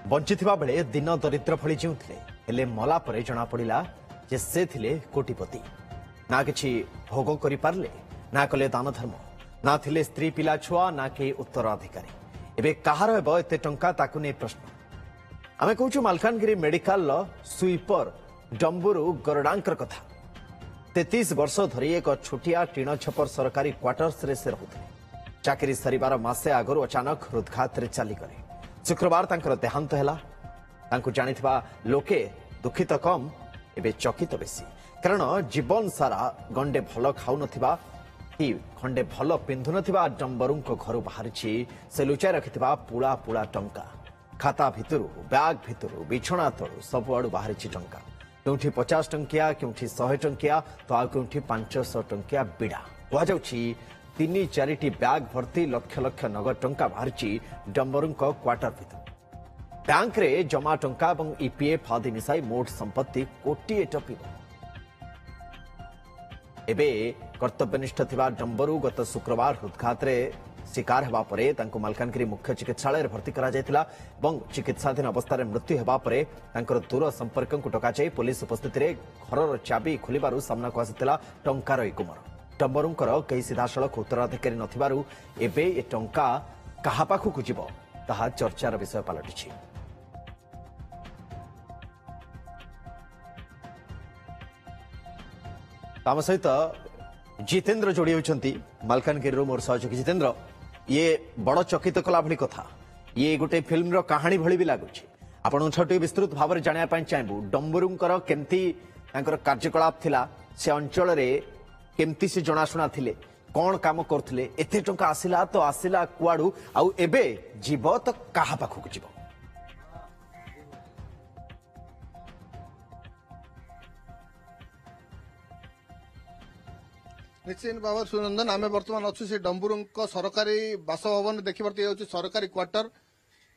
बंचिथिबा बेले दिन दरिद्र भली जीउथिले हेले मला परे जना पड़िला जे से थिले कोटिपति ना किछि भोग करि पारले ना कले दान धर्म ना थिले स्त्री पिला छुआ ना के उत्तराधिकारी एबे कहार हेबो एते टंका ताकु नै प्रश्न आमे कहूछु मालकानगिरी मेडिकल स्वीपर डंबुरु गरडांकर कथा 33 वर्ष धरी एक छोटिया टीण छपर सरकारी क्वार्टर्स रे से रहुथिले चाकरी सरिबार मासे आगरु अचानक हृदघात रे चली गले शुक्रवार तांकर देहांत हैला तांकु जानिथिबा लोके दुखित कम एबे चकित बेसी कारण जीवन सारा गंडे भल खाउ नथिबा कि खंडे भल पिंधु नथिबा डंबरुंको घर बाहरिछि से लुचाई रखिथिबा पुला पुला टंका खाता भितरु बैग भितरु बिछणा तळु सबआडु बाहरिछि टंका केउठी 50 टंकिया केउठी 100 टंकिया तो आ केउठी 500 टंकिया बिडा हुआ जाउछि 3-4टी बैग भर्ती लक्ष लक्ष नगद टंका बाहरिछि डंबरुंको क्वार्टर भितर बैंक रे जमा टंका और ईपीएफ आदि मिसाई मोट संपत्ति कोटिए टपिब एबे कर्तव्यनिष्ठ थिबा डंबरू गत शुक्रवार हृदघात रे शिकार हेबा परे तांको मालकानगिरी मुख्य चिकित्सालय रे भर्ती करा जायतिला एवं चिकित्साधीन अवस्था रे मृत्यु हेबा परे तांकर दूर संपर्क को टका जाय पुलिस उपस्थिति रे घरर चाबी खोलिबारु सामना को आसितिला टंकार ए कुमार डंबरूंकर कई सीधासळख उत्तराधिकारी नथिबारु एबे ए टंका कहा पाखु जिवो ताहा चर्चार विषय पलटिछि ताम सहित जितेन्द्र जोड़ी होती मालकानगिरी मोर सहयोगी जितेन्द्र ये बड़ चकित कला भली कथा ये गोटे फिल्म कहानी भली भी लगुच आपण विस्तृत भाव में जाना चाहबू डंबरूंकर केमती कार्यकलाप थिला से अंचल केमती से जनाशुना थिले कौन काम करथिले एते टंका आसिला तो आसिला कुआडू आउ एबे जीव तो कहा पाखु जीव निश्चित भाव सुनंदन आम बर्तमान अच्छु से डंबुरु सरकारी बासभवन देखिए सरकारी क्वार्टर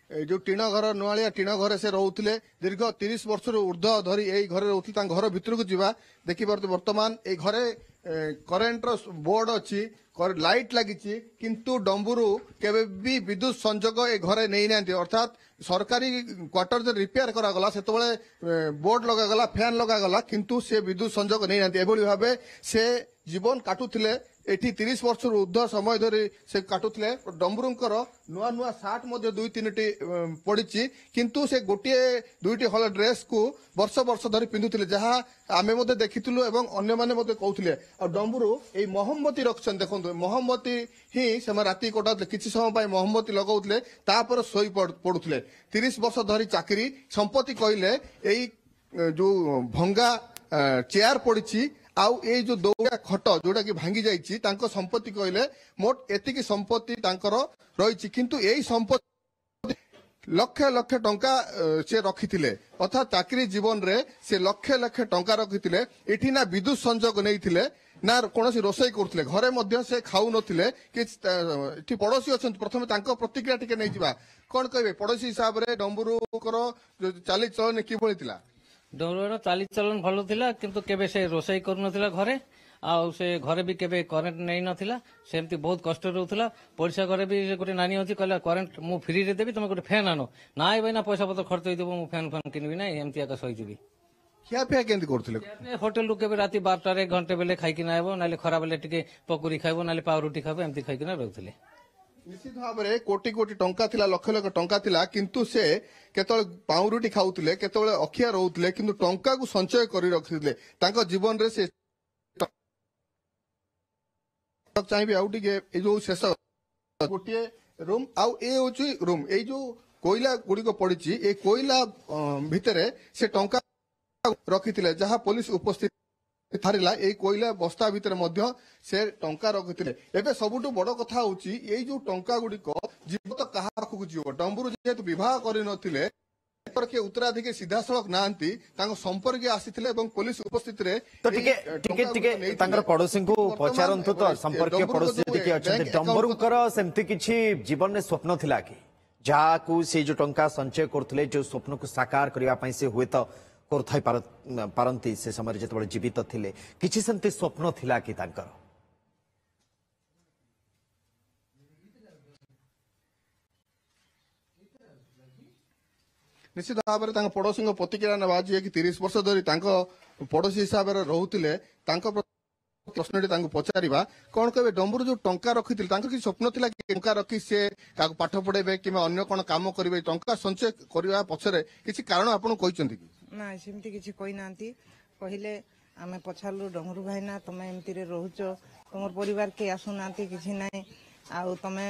जो टीण घर नुआलिया टीण घर से रोते दीर्घ 30 वर्ष ऊर्ध धरी यही घर रोते घर भितर को जावा देखिए बर्तमान ये घरे करेन्टर बोर्ड अच्छी लाइट लगी किंतु डंबुरु केबे भी विद्युत संजोग ए घरे नहीं ना अर्थात सरकारी क्वार्टर जो रिपेयर करागला से बोर्ड लगागला फैन लगागला किंतु से विद्युत संजोग नहीं ना एभली भाव से जीवन काटुले एठी 30 वर्ष ऊर्ध्व समय धरी से काटुले डंबरुंकर नुआ नुआ सार्ट मध्य 2-3टी पड़ी किंतु से गोटे 2टी हल ड्रेस को वर्ष वर्ष धरी पिंधुले जहाँ आमे मध्य देखिथिलु एवं अन्य माने मध्य कहउथिले आ डंबुरु ए मोहम्मती रखछन देखंतु मोहम्मती ही से राति कोटा किछि समय पाई मोहम्मती लगाउथिले तापर सोई पडुथिले 30 वर्ष धरी चाकरी संपत्ति कहले एई जो भंगा चेयर पड़ी आउ ए जो दौड़ा खट जोटा कि भांगी जाइछि तांको संपत्ति कहले मोट एतिकी संपत्ति तांकर रहिछि किंतु एई संपत्ति लक्ष लक्ष टंका से रखिथिले अर्थात चाकरी जीवन रे से लक्ष लक्ष टंका रखिथिले एठी ना विद्युत संजोग नैथिले ना कोनोसी रोसई करथिले घरे मध्य से खाउ नथिले कि एठी पड़ोसी अछन प्रथमे तांको प्रतिक्रिया टिके नै जिबा कोन कहबे पड़ोसी हिसाब रे डंबुरुकर चाली चलन कि भलिथिला डंबुरुर चाली चलन भल थिला किंतु केबे से रोसई करू नथिला घरे आउ से घरे भी केबे करेंट नहीं नथिला सेमती बहुत कष्ट रहउथिला पड़िसा घरे भी गोटे नानी होती कहला करेंट मु फ्री रे देबी तुम गोटे फैन आनो नाइ भाई ना पैसा पत्र खर्च होई देबो मु फैन फैन किनबी ना एमती आका सही जीबी क्या पे केंति करथिले होटल रु केबे राती 12 रे घंटे बेले खाइ कि नाइबो नाले खरा बेले टिके पकुरी खाइबो नाले पाव रोटी खाइबो एमती खाइ कि ना रहउथिले निश्चित भाव में कोटी कोटी टंका थिला लक्ष लक्ष टंका थिला किंतु से केतळे पाउरुटी खाउथिले केतळे अखिया रहउथिले किंतु टंका को संचय करी रखिथिले तांको जीवन रे से चाहिए आउ टिके ए जो शेष गोटे रूम आउ ए होची रूम ए जो कोयला गुडी को पड़िची ए कोयला भितरे से टंका रखिथिले जहां पुलिस उपस्थित थारिला ए कोयला बस्ता भितर मध्य से टंका रखिथिले एबे सबुटु बड़ कथा होची ए जो टंका गुडी को जीव तो कहा पाखु जीव डंबुरु जेतु विवाह करि नथिले के उत्तराधिकारी सीधा सड़क नांती तांको संपर्क आसीथिले एवं पुलिस उपस्थित रे तो टिके तांकर पड़ोसी को पचारंतु तो संपर्क पड़ोसी टिके अछन डंबरुंकर सेमति किछि जीवन में स्वप्न थिला कि जहा को से जो टंका संचय करथले जो स्वप्न को साकार करिया पई से हुए तो करथाई पारंती से समय जेतबे जीवित थिले किछि सेमति स्वप्न थिला कि तांकर ନିଶ୍ଚିତ ଭାବରେ ତାଙ୍କ ପଡୋଶୀଙ୍କ ପ୍ରତିକ୍ରିୟା ନେବା ଯିଏକି 30 ବର୍ଷ ଧରି ତାଙ୍କ ପଡୋଶୀ ହିସାବରେ ରହୁଥିଲେ ତାଙ୍କ ପ୍ରଶ୍ନଟି ତାଙ୍କୁ ପଚାରିବା କଣ କହିବେ ଡମ୍ବୁରୁ ଯୋଉ ଟଙ୍କା ରଖିଥିଲେ ତାଙ୍କର କିଛି ସ୍ୱପ୍ନ ଥିଲା କି ଟଙ୍କା ରଖି ସେ କାହାକୁ ପାଠ ପଢେଇବେ କିମ୍ବା ଅନ୍ୟ କଣ କାମ କରିବେ ଟଙ୍କା ସଞ୍ଚୟ କରିବା ପଛରେ କିଛି କାରଣ ଆପଣଙ୍କୁ କହିଛନ୍ତି କି ନା ସେମିତି କିଛି କହିନାହାନ୍ତି କହିଲେ ଆମେ ପଚାରିଲୁ ଡଙ୍ଗରୁ ଭାଇନା ତମେ ଏମିତିରେ ରହୁଛ ତମର ପରିବାର କେହି ଆସୁନାହାନ୍ତି କିଛି ନାହିଁ ଆଉ ତମେ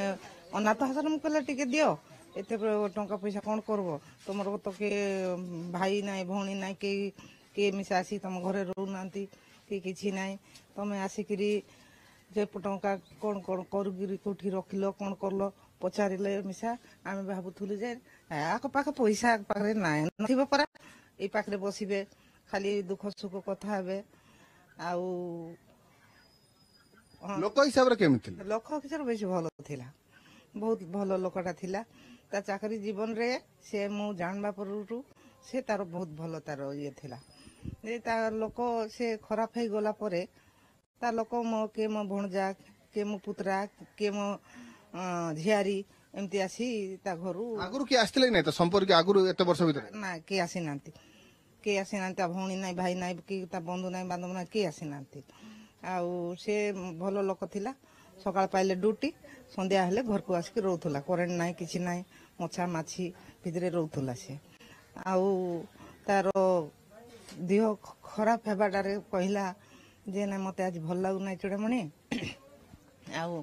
ଅନାଥ ଆଶ୍ରମ କଲେ ଟିକେ ଦିଅ ଏତେ ଟଙ୍କା ପଇସା କଣ କରବ ତମର ତ କିଏ ଭାଇ ନାହିଁ ଭଉଣୀ ନାହିଁ କେହି କିଏ ମିଶା ଆସି ତମ ଘରେ ରହୁନାହାନ୍ତି କି କିଛି ନାହିଁ ତମେ ଆସିକିରି ଯେ ଟଙ୍କା କଣ କଣ କରିକିରି କୋଉଠି ରଖିଲ କଣ କରଲ ପଚାରିଲେ ମିଶା ଆମେ ଭାବୁଥିଲୁ ଯେ ଆଖପାଖ ପଇସା ପାଖରେ ନାହିଁ ନଥିବ ପରା ଏଇ ପାଖରେ ବସିବେ ଖାଲି ଦୁଃଖ ସୁଖ କଥା ହେବେ ଆଉ ଲୋକ ହିସାବରେ କେମିତି ଥିଲେ ଲୋକ ହିସାବରେ ବେଶୀ ଭଲ ଥିଲା ବହୁତ ଭଲ ଲୋକଟା ଥିଲା ତା ଚାକିରି ଜୀବନରେ ସେ ମୁଁ ଜାଣିବା ପରଠୁ ସେ ତାର ବହୁତ ଭଲ ତାର ଇଏ ଥିଲା ଯେ ତା ଲୋକ ସେ ଖରାପ ହେଇଗଲା ପରେ ତା ଲୋକ ମୋ କିଏ ମୋ ଭଣଜା କିଏ ମୋ ପୁତୁରା କିଏ ମୋ ଝିଆରୀ ଏମିତି ଆସି ତା ଘରୁ ଆଗରୁ କିଏ ଆସିଥିଲେ କି ନାଇଁ ତା ସମ୍ପର୍କ ଆଗରୁ ଏତେ ବର୍ଷ ଭିତରେ ନା କିଏ ଆସିନାହାନ୍ତି ତା ଭଉଣୀ ନାହିଁ ଭାଇ ନାହିଁ କି ତା ବନ୍ଧୁ ନାହିଁ ବାନ୍ଧବ ନାହିଁ କିଏ ଆସିନାହାନ୍ତି ଆଉ ସେ ଭଲ ଲୋକ ଥିଲା ସକାଳ ପାଇଲେ ଡ୍ୟୁଟି ସନ୍ଧ୍ୟା ହେଲେ ଘରକୁ ଆସିକି ରହୁଥିଲା କରେଣ୍ଟ ନାହିଁ କିଛି ନାହିଁ ମଛା ମାଛି ଭିତରେ ରହୁଥିଲା ସେ ଆଉ ତାର ଦେହ ଖରାପ ହେବାଟାରେ କହିଲା ଯେ ନାଇଁ ମତେ ଆଜି ଭଲ ଲାଗୁନାହିଁ ଚୂଡ଼ାମଣି ଆଉ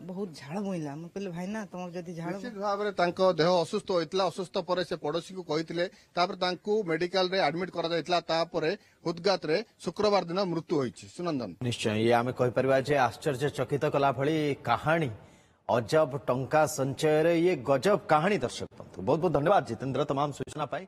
ବହୁତ ଝାଳ ବୋହିଲା ମୁଁ କହିଲି ଭାଇନା ତମର ଯଦି ଝାଳ ନିଶ୍ଚିତ ଭାବରେ ତାଙ୍କ ଦେହ ଅସୁସ୍ଥ ହୋଇଥିଲା ଅସୁସ୍ଥ ପରେ ସେ ପଡୋଶୀକୁ କହିଥିଲେ ତାପରେ ତାଙ୍କୁ ମେଡିକାଲରେ ଆଡମିଟ୍ କରାଯାଇଥିଲା ତାପରେ ହୃଦଘାତରେ ଶୁକ୍ରବାର ଦିନ ମୃତ୍ୟୁ ହୋଇଛି ସୁନନ୍ଦନ ନିଶ୍ଚୟ ଇଏ ଆମେ କହିପାରିବା ଯେ ଆଶ୍ଚର୍ଯ୍ୟଚକିତ କଲା ଭଳି କାହାଣୀ ଅଜବ ଟଙ୍କା ସଞ୍ଚୟରେ ଇଏ ଗଜବ କାହାଣୀ ଦର୍ଶକ ବନ୍ଧୁ ବହୁତ ବହୁତ ଧନ୍ୟବାଦ ଜିତେନ୍ଦ୍ର ତମାମ ସୂଚନା ପାଇଁ।